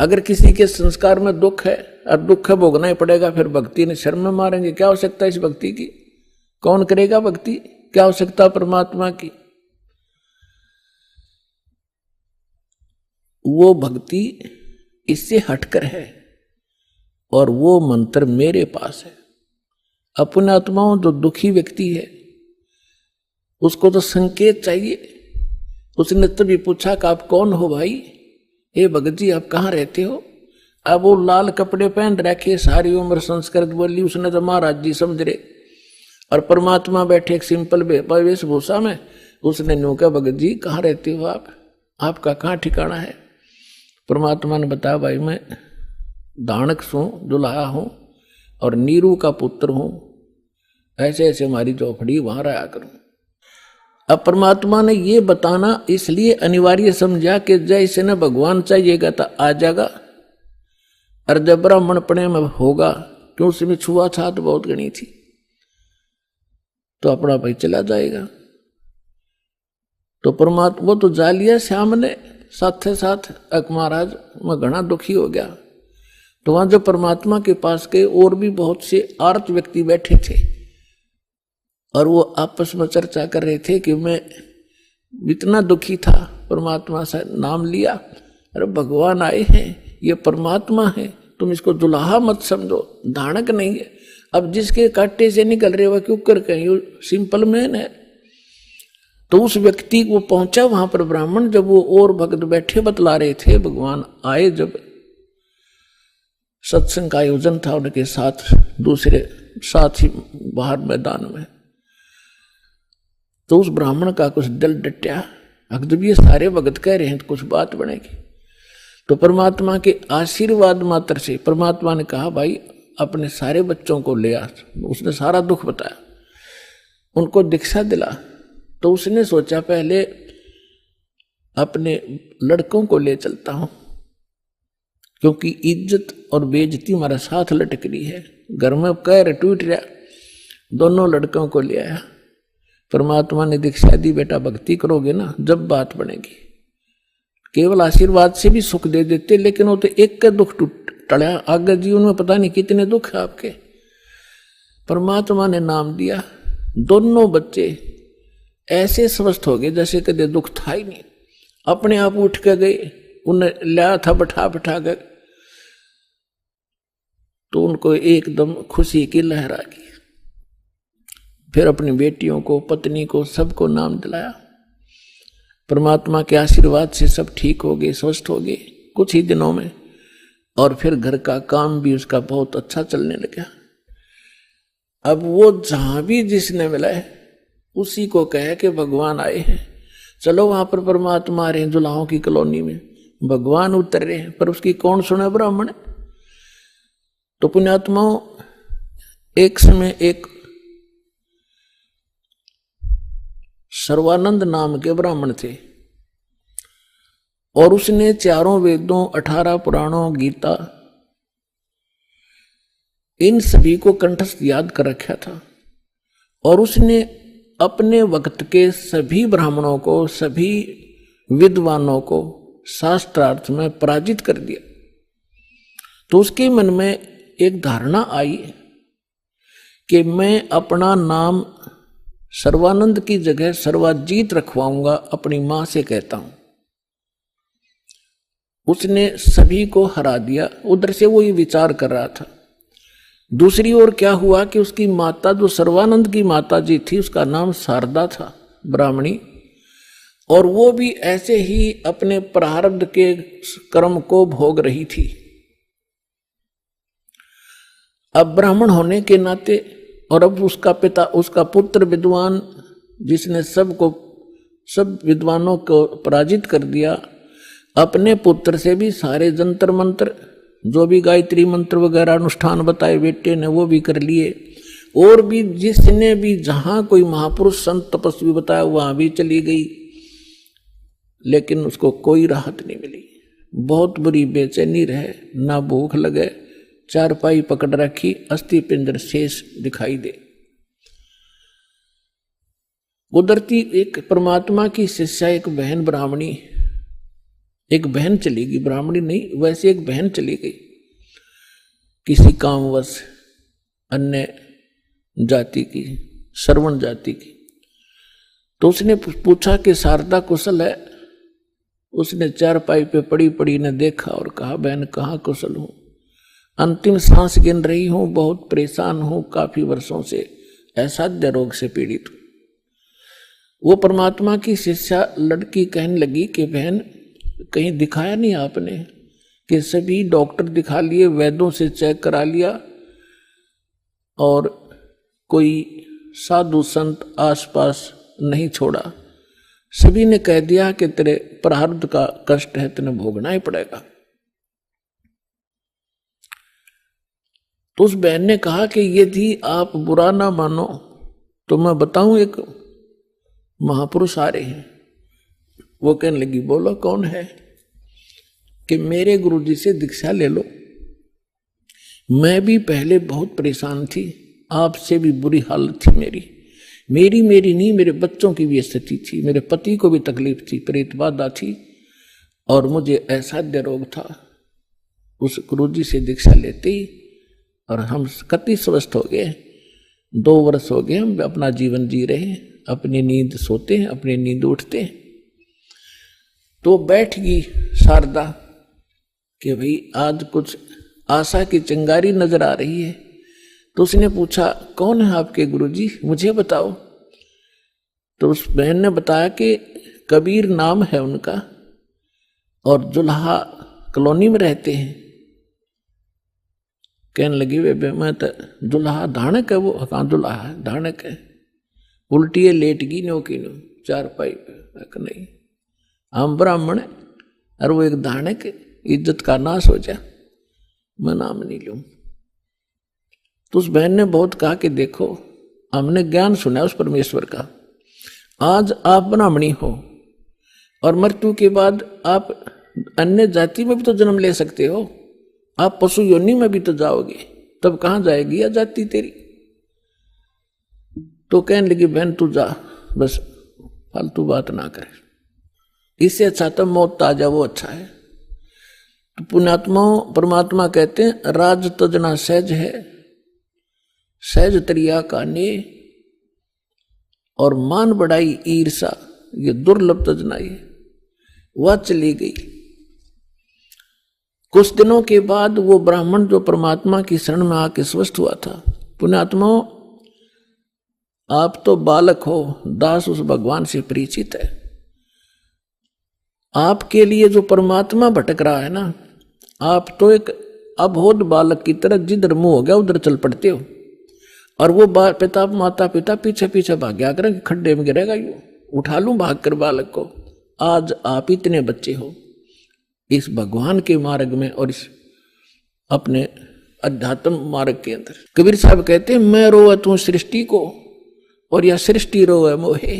अगर किसी के संस्कार में दुख है और दुख है भोगना ही पड़ेगा, फिर भक्ति ने शर्म में मारेंगे। क्या आवश्यकता इस भक्ति की? कौन करेगा भक्ति? क्या आवश्यकता परमात्मा की? वो भक्ति इससे हटकर है और वो मंत्र मेरे पास है। अपने आत्माओं जो दुखी व्यक्ति है उसको तो संकेत चाहिए। उसने तभी पूछा कि आप कौन हो भाई? हे भगत जी आप कहाँ रहते हो? अब वो लाल कपड़े पहन रखे, सारी उम्र संस्कृत बोली, उसने तो महाराज जी समझ रहे। और परमात्मा बैठे एक सिंपल वेशभूषा में। उसने न्यू कहा भगत जी कहाँ रहते हो आप? आपका कहाँ ठिकाना है? परमात्मा ने बताया भाई मैं दानक हूँ, दुल्हा हूँ और नीरू का पुत्र हूँ। ऐसे ऐसे हमारी चौपड़ी वहां रहा करूं। अब परमात्मा ने ये बताना इसलिए अनिवार्य समझा कि जैसे न भगवान चाहिएगा तो आ जाएगा, और जब ब्राह्मण पने में होगा क्यों उसमें छुआछात बहुत गणी थी, तो अपना भाई चला जाएगा। तो परमात्मा वो तो जा लिया श्याम ने, साथ साथ महाराज मैं घना दुखी हो गया। तो वहां जब परमात्मा के पास गए और भी बहुत से आर्त व्यक्ति बैठे थे और वो आपस में चर्चा कर रहे थे कि मैं इतना दुखी था, परमात्मा से नाम लिया, अरे भगवान आए हैं, ये परमात्मा है, तुम इसको दुल्हा मत समझो, दानक नहीं है। अब जिसके कांटे से निकल रहे वह क्यों कर कहीं सिंपल मैन है। तो उस व्यक्ति को पहुंचा वहां पर ब्राह्मण, जब वो और भक्त बैठे बतला रहे थे, भगवान आए, जब सत्संग का आयोजन था उनके साथ दूसरे साथ ही बाहर मैदान में, तो उस ब्राह्मण का कुछ दिल डटा। जब ये सारे भगत कह रहे हैं तो कुछ बात बनेगी। तो परमात्मा के आशीर्वाद मात्र से परमात्मा ने कहा भाई अपने सारे बच्चों को ले आ। उसने सारा दुख बताया, उनको दीक्षा दिला। तो उसने सोचा पहले अपने लड़कों को ले चलता हूं, क्योंकि इज्जत और बेइज्जती हमारा साथ लटक रही है, घर में कैर टूट रहा। दोनों लड़कों को ले आया। परमात्मा ने दीक्षा दी, बेटा भक्ति करोगे ना जब बात बनेगी। केवल आशीर्वाद से भी सुख दे देते, लेकिन वो तो एक का दुख टड़ा, आगे जीवन में पता नहीं कितने दुख है आपके। परमात्मा ने नाम दिया, दोनों बच्चे ऐसे स्वस्थ हो गए जैसे कदे दुख था ही नहीं। अपने आप उठ के गए, उन्हें लाया था बैठा बैठा कर, तो उनको एकदम खुशी की लहर आ गई। फिर अपनी बेटियों को, पत्नी को, सबको नाम दिलाया। परमात्मा के आशीर्वाद से सब ठीक हो गए, स्वस्थ हो गए कुछ ही दिनों में। और फिर घर का काम भी उसका बहुत अच्छा चलने लगा। अब वो जहां भी जिसने मिला है उसी को कहे कि भगवान आए हैं, चलो वहां पर परमात्मा आ रहे हैं, दुल्हाओं की कॉलोनी में भगवान उतर रहे हैं। पर उसकी कौन सुने ब्राह्मण? तो पुण्यात्माओं, एक समय एक सर्वानंद नाम के ब्राह्मण थे और उसने चारों वेदों, 18 पुराणों, गीता, इन सभी को कंठस्थ याद कर रखा था। और उसने अपने वक्त के सभी ब्राह्मणों को, सभी विद्वानों को शास्त्रार्थ में पराजित कर दिया। तो उसके मन में एक धारणा आई कि मैं अपना नाम सर्वानंद की जगह सर्वाजीत रखवाऊंगा, अपनी मां से कहता हूं। उसने सभी को हरा दिया। उधर से वो ये विचार कर रहा था। दूसरी ओर क्या हुआ कि उसकी माता, जो सर्वानंद की माता जी थी, उसका नाम शारदा था, ब्राह्मणी, और वो भी ऐसे ही अपने प्रारब्ध के कर्म को भोग रही थी। अब ब्राह्मण होने के नाते, और अब उसका पिता, उसका पुत्र विद्वान, जिसने सब विद्वानों को पराजित कर दिया, अपने पुत्र से भी सारे जंतर मंत्र, जो भी गायत्री मंत्र वगैरह अनुष्ठान बताए बेटे ने, वो भी कर लिए। और भी जिसने भी जहां कोई महापुरुष संत तपस्वी बताया वहां भी चली गई, लेकिन उसको कोई राहत नहीं मिली। बहुत बुरी बेचैनी रहे, ना भूख लगे, चारपाई पकड़ रखी, अस्थि पिंजर शेष दिखाई दे। उधरती एक परमात्मा की शिष्या, एक बहन ब्राह्मणी, एक बहन चली गई, ब्राह्मणी नहीं, वैसे एक बहन चली गई किसी कामवश, अन्य जाति की, श्रवण जाति की। तो उसने पूछा कि शारदा कुशल है? उसने चारपाई पे पड़ी पड़ी ने देखा और कहा, बहन कहाँ कुशल हूं, अंतिम सांस गिन रही हूं, बहुत परेशान हूं, काफी वर्षों से असाध्य रोग से पीड़ित हूं। वो परमात्मा की शिष्या लड़की कहने लगी कि बहन कहीं दिखाया नहीं आपने? कि सभी डॉक्टर दिखा लिए, वैद्यों से चेक करा लिया, और कोई साधु संत आसपास नहीं छोड़ा, सभी ने कह दिया कि तेरे प्रारब्ध का कष्ट है, तेने भोगना ही पड़ेगा। तो उस बहन ने कहा कि यदि आप बुरा ना मानो तो मैं बताऊं, एक महापुरुष आ रहे हैं। वो कहने लगी, बोलो कौन है? कि मेरे गुरुजी से दीक्षा ले लो, मैं भी पहले बहुत परेशान थी, आपसे भी बुरी हालत थी मेरी नहीं, मेरे बच्चों की भी स्थिति थी, मेरे पति को भी तकलीफ थी, प्रेतबाधा थी, और मुझे असाध्य रोग था। उस गुरुजी से दीक्षा लेते ही और हम कति स्वस्थ हो गए। 2 वर्ष हो गए हम अपना जीवन जी रहे हैं, अपनी नींद सोते हैं, अपनी नींद उठते हैं। तो बैठ गई शारदा कि भाई आज कुछ आशा की चिंगारी नजर आ रही है। तो उसने पूछा, कौन है आपके गुरुजी, मुझे बताओ। तो उस बहन ने बताया कि कबीर नाम है उनका, और जुल्हा कॉलोनी में रहते हैं। कहने लगी, वे मैं तो जुल्हा धानक है, वो कहाँ जुल्हा है, धानक है, उल्टी है, लेट गई नो की नो चारपाई पे, नहीं हम ब्राह्मण है, और वो एक धानक, इज्जत का नाश हो जा, मैं नाम नहीं लूं। तो उस बहन ने बहुत कहा कि देखो, हमने ज्ञान सुना उस परमेश्वर का, आज आप ब्राह्मणी हो और मृत्यु के बाद आप अन्य जाति में भी तो जन्म ले सकते हो, आप पशु योनि में भी तो जाओगे, तब कहां जाएगी यह जाति तेरी। तो कहने लगी, बहन तू जा, बस फालतू बात ना करे, इससे अच्छा तो मौत आ जा, वो अच्छा है। तो पुण्यात्माओं परमात्मा कहते हैं, राज तजना सहज है, सहज तरिया का ने, और मान बढ़ाई ईर्षा ये दुर्लभ तजनाई। वह चली गई। कुछ दिनों के बाद वो ब्राह्मण जो परमात्मा की शरण में आके स्वस्थ हुआ था। पुण्यात्माओं, आप तो बालक हो, दास उस भगवान से परिचित है। आपके लिए जो परमात्मा भटक रहा है ना, आप तो एक अबोध बालक की तरह जिधर मुंह हो गया उधर चल पड़ते हो, और वो पिता माता पिता पीछे पीछे भाग्या करें कि खड्डे में गिरेगा, यू उठा लूं भाग कर बालक को। आज आप इतने बच्चे हो इस भगवान के मार्ग में और इस अपने अध्यात्म मार्ग के अंदर। कबीर साहब कहते हैं, मैं रोए तू सृष्टि को और यह सृष्टि रोए मोहे।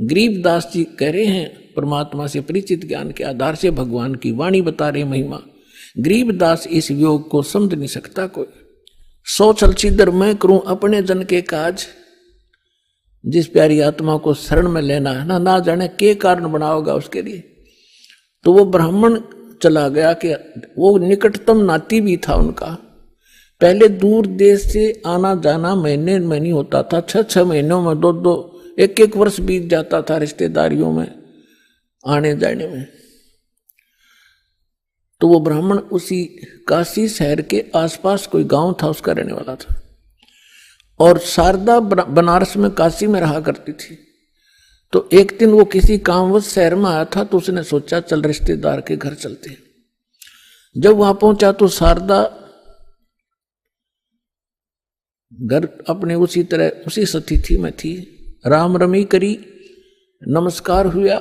गरीबदास जी कह रहे हैं, परमात्मा से परिचित ज्ञान के आधार से भगवान की वाणी बता रहे महिमा। गरीबदास इस योग को समझ नहीं सकता कोई। सो चल छिदर मैं करूं अपने जन के काज। जिस प्यारी आत्मा को शरण में लेना है ना जाने के कारण बनाओगा उसके लिए। तो वो ब्राह्मण चला गया कि वो निकटतम नाती भी था उनका। पहले दूर देश से आना जाना महीने में नहीं होता था, 6 महीनों में 2 1 वर्ष बीत जाता था रिश्तेदारियों में आने जाने में। तो वो ब्राह्मण उसी काशी शहर के आसपास कोई गांव था उसका रहने वाला था, और शारदा बनारस में काशी में रहा करती थी। तो एक दिन वो किसी कामवश शहर में आया था, तो उसने सोचा चल रिश्तेदार के घर चलते हैं। जब वहां पहुंचा तो शारदा घर अपने उसी तरह उसी स्थिति में थी। राम रमी करी, नमस्कार हुआ,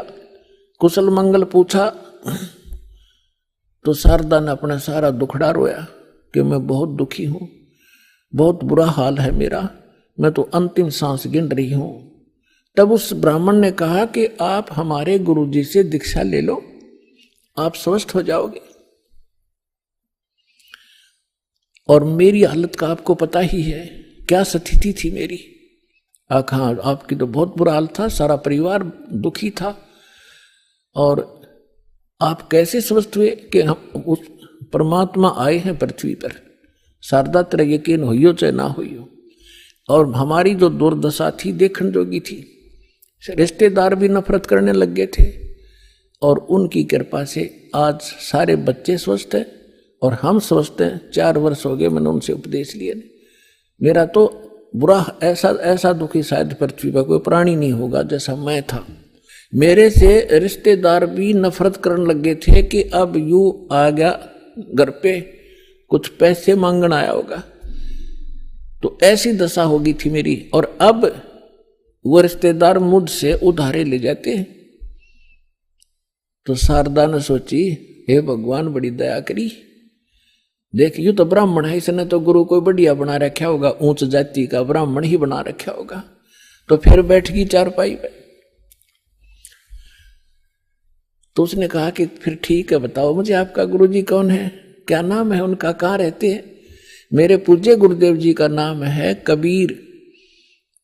कुशल मंगल पूछा। तो शारदा ने अपना सारा दुखड़ा रोया कि मैं बहुत दुखी हूं, बहुत बुरा हाल है मेरा, मैं तो अंतिम सांस गिन रही हूं। तब उस ब्राह्मण ने कहा कि आप हमारे गुरुजी से दीक्षा ले लो, आप स्वस्थ हो जाओगे। और मेरी हालत का आपको पता ही है, क्या स्थिति थी मेरी। हाँ, आपकी तो बहुत बुरा हाल था, सारा परिवार दुखी था, और आप कैसे स्वस्थ हुए कि हम उस परमात्मा आए हैं पृथ्वी पर, शारदा तेरा यकीन होइयो चाहे ना होइयो। और हमारी जो दुर्दशा थी देखने जोगी थी, रिश्तेदार भी नफरत करने लग गए थे, और उनकी कृपा से आज सारे बच्चे स्वस्थ हैं और हम स्वस्थ हैं। 4 वर्ष हो गए मैंने उनसे उपदेश लिए। मेरा तो बुरा ऐसा दुखी शायद पृथ्वी पर कोई प्राणी नहीं होगा जैसा मैं था। मेरे से रिश्तेदार भी नफरत करने लग गए थे कि अब यूं आ गया घर पे, कुछ पैसे मांगना आया होगा। तो ऐसी दशा होगी थी मेरी। और अब वो रिश्तेदार मुझसे उधारे ले जाते हैं। तो शारदा ने सोची, हे भगवान बड़ी दया करी, देख यूं तो ब्राह्मण है, इसने तो गुरु कोई बढ़िया बना रखा होगा, ऊंच जाति का ब्राह्मण ही बना रखा होगा। तो फिर बैठ गई चारपाई पे। तो उसने कहा कि फिर ठीक है, बताओ मुझे आपका गुरुजी कौन है, क्या नाम है उनका, कहाँ रहते हैं। मेरे पूज्य गुरुदेव जी का नाम है कबीर।